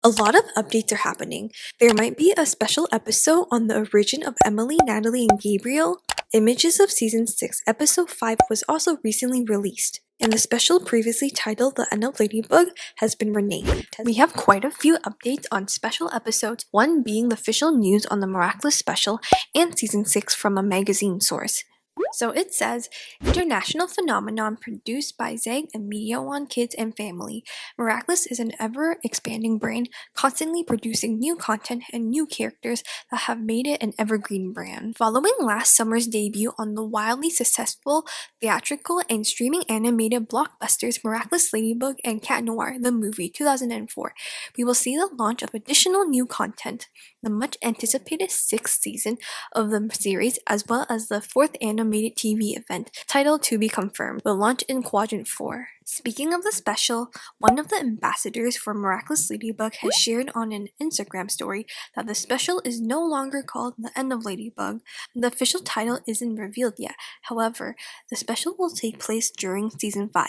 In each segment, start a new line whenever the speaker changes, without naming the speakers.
A lot of updates are happening. There might be a special episode on the origin of Emily, Natalie, and Gabriel. Images of season 6, episode 5 was also recently released, and the special previously titled The End of Ladybug has been renamed. We have quite a few updates on special episodes, one being the official news on the Miraculous special and season 6 from a magazine source. So it says, international phenomenon produced by Zeg and Media One Kids and Family. Miraculous is an ever-expanding brand, constantly producing new content and new characters that have made it an evergreen brand. Following last summer's debut on the wildly successful theatrical and streaming animated blockbusters Miraculous Ladybug and Cat Noir, the movie 2004, we will see the launch of additional new content. The much anticipated 6th season of the series, as well as the 4th animated TV event, titled To Be Confirmed, will launch in Quadrant 4. Speaking of the special, one of the ambassadors for Miraculous Ladybug has shared on an Instagram story that the special is no longer called The End of Ladybug. The official title isn't revealed yet. However, the special will take place during Season 5.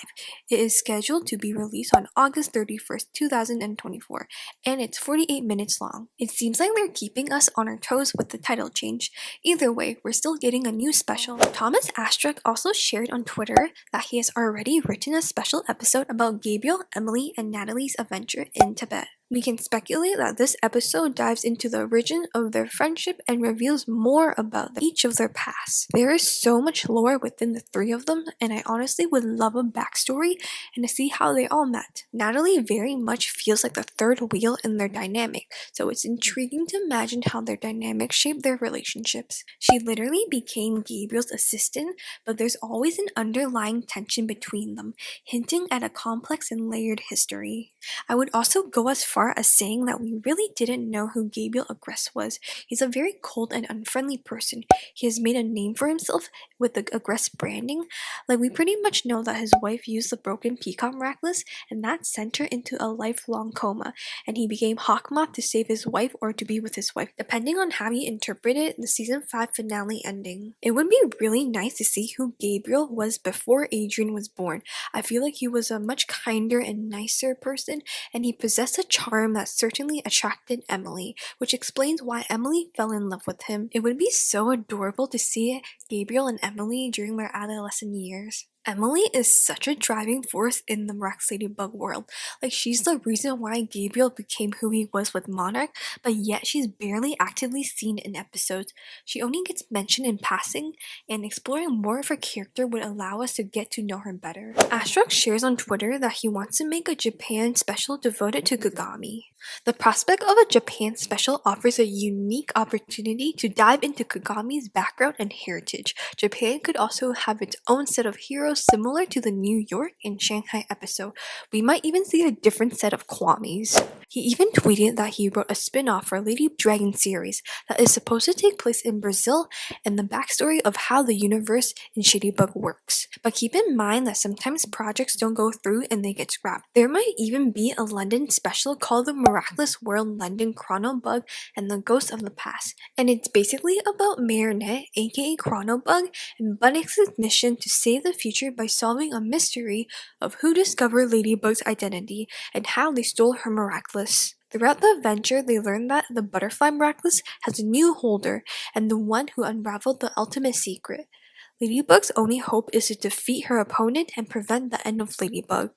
It is scheduled to be released on August 31st, 2024, and it's 48 minutes long. It seems like they're keeping us on our toes with the title change. Either way, we're still getting a new special. Thomas Astruc also shared on Twitter that he has already written a special episode about Gabriel, Emily, and Natalie's adventure in Tibet. We can speculate that this episode dives into the origin of their friendship and reveals more about each of their pasts. There is so much lore within the three of them, and I honestly would love a backstory and to see how they all met. Natalie very much feels like the third wheel in their dynamic, so it's intriguing to imagine how their dynamic shaped their relationships. She literally became Gabriel's assistant, but there's always an underlying tension between them, hinting at a complex and layered history. I would also go as far as saying that we really didn't know who Gabriel Agreste was. He's a very cold and unfriendly person. He has made a name for himself with the Agreste branding. Like, we pretty much know that his wife used the broken peacock miraculous, and that sent her into a lifelong coma, and he became Hawkmoth to save his wife or to be with his wife, depending on how you interpreted the season 5 finale ending. It would be really nice to see who Gabriel was before Adrien was born. I feel like he was a much kinder and nicer person, and he possessed a charm that certainly attracted Emily, which explains why Emily fell in love with him. It would be so adorable to see Gabriel and Emily during their adolescent years. Emily is such a driving force in the Miraculous Ladybug world. Like, she's the reason why Gabriel became who he was with Monarch, but yet she's barely actively seen in episodes. She only gets mentioned in passing, and exploring more of her character would allow us to get to know her better. Astruc shares on Twitter that he wants to make a Japan special devoted to Kagami. The prospect of a Japan special offers a unique opportunity to dive into Kagami's background and heritage. Japan could also have its own set of heroes similar to the New York and Shanghai episode. We might even see a different set of Kwamis. He even tweeted that he wrote a spin-off for Lady Dragon series that is supposed to take place in Brazil and the backstory of how the universe in Shadybug works. But keep in mind that sometimes projects don't go through and they get scrapped. There might even be a London special called The Miraculous World London Chronobug and the Ghost of the Past, and it's basically about Marinette, aka Chronobug, and Bunnix's mission to save the future by solving a mystery of who discovered Ladybug's identity and how they stole her Miraculous. Throughout the adventure, they learn that the Butterfly Miraculous has a new holder and the one who unraveled the ultimate secret. Ladybug's only hope is to defeat her opponent and prevent the end of Ladybug.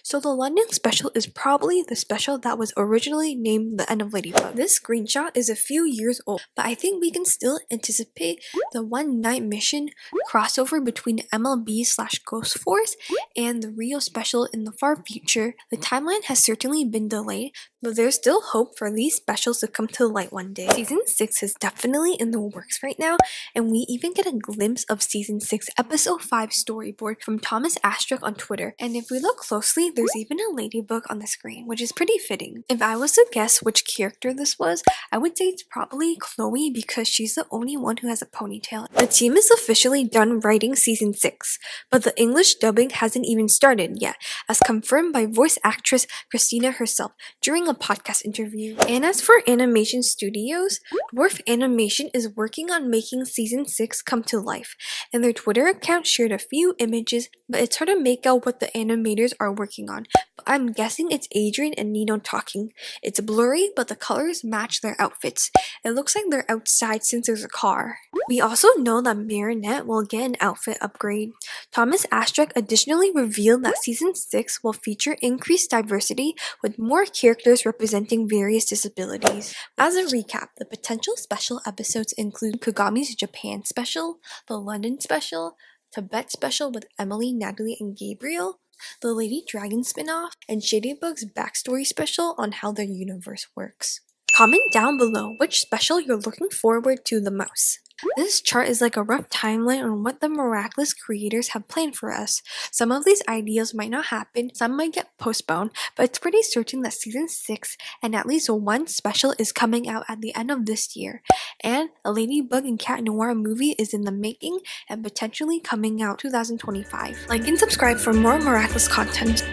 So the London special is probably the special that was originally named The End of Ladybug. This screenshot is a few years old, but I think we can still anticipate the one night mission crossover between MLB/Ghost Force and the Rio special in the far future. The timeline has certainly been delayed, but there's still hope for these specials to come to light one day. Season 6 is definitely in the works right now, and we even get a glimpse of Season 6 Episode 5 storyboard from Thomas Astruc on Twitter, and if we look closely, there's even a ladybug on the screen, which is pretty fitting. If I was to guess which character this was, I would say it's probably Chloe because she's the only one who has a ponytail. The team is officially done writing Season 6, but the English dubbing hasn't even started yet, as confirmed by voice actress Christina herself during a podcast interview. And as for animation studios, Dwarf Animation is working on making Season 6 come to life, and their Twitter account shared a few images but it's hard to make out what the animators are working on. But I'm guessing it's Adrien and Nino talking. It's blurry, but the colors match their outfits. It looks like they're outside since there's a car. We also know that Marinette will get an outfit upgrade. Thomas Astruc additionally revealed that Season 6 will feature increased diversity with more characters representing various disabilities. As a recap, the potential special episodes include Kagami's Japan special, the London special, Tibet special with Emily, Natalie, and Gabriel, the Lady Dragon spin-off, and Shadybug's backstory special on how their universe works. Comment down below which special you're looking forward to the most. This chart is like a rough timeline on what the Miraculous creators have planned for us. Some of these ideas might not happen, some might get postponed, but it's pretty certain that Season 6 and at least one special is coming out at the end of this year. And a Ladybug and Cat Noir movie is in the making and potentially coming out 2025. Like and subscribe for more Miraculous content.